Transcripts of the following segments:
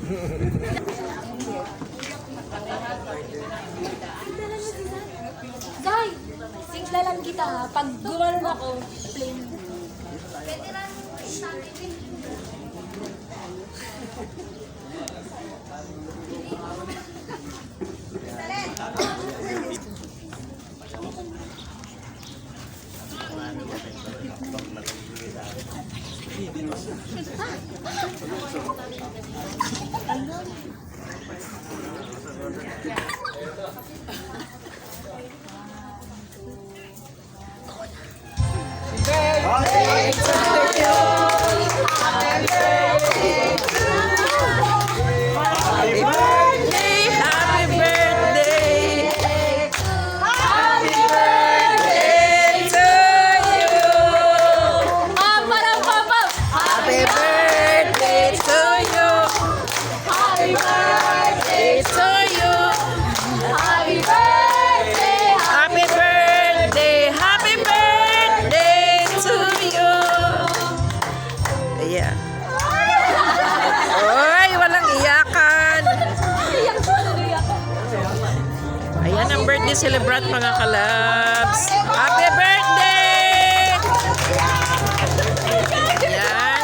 Zay! Sigla lang kita ha. Pag gumanon ako, plain. Pwede lang sa akin. Ayan ang birthday celebrant mga kalabs. Happy birthday! Ayan.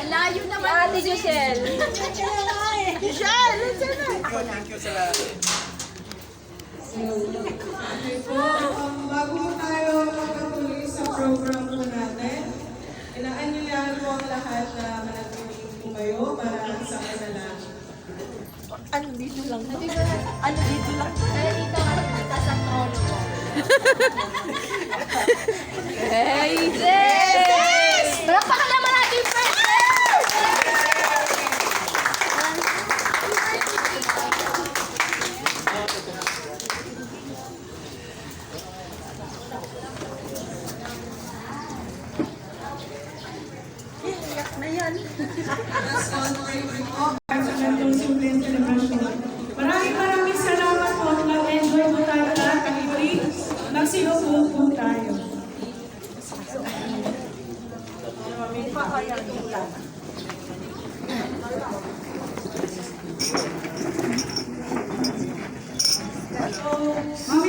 Layo naman Ate Giselle. Giselle! Thank you sa lahat. Bago tayo magpatuloy sa program po natin, inaanyayahan po ang lahat na manatiling tumayo para sa panalangin. Ano dito lang? Ano dito lang? Kaya dito, tasang trono mo. Hey, Sis! Palakpakan naman natin first! Maraming salamat po. Nag-enjoy po tayo lahat. Kalibre. Nagsinusunod po tayo. So,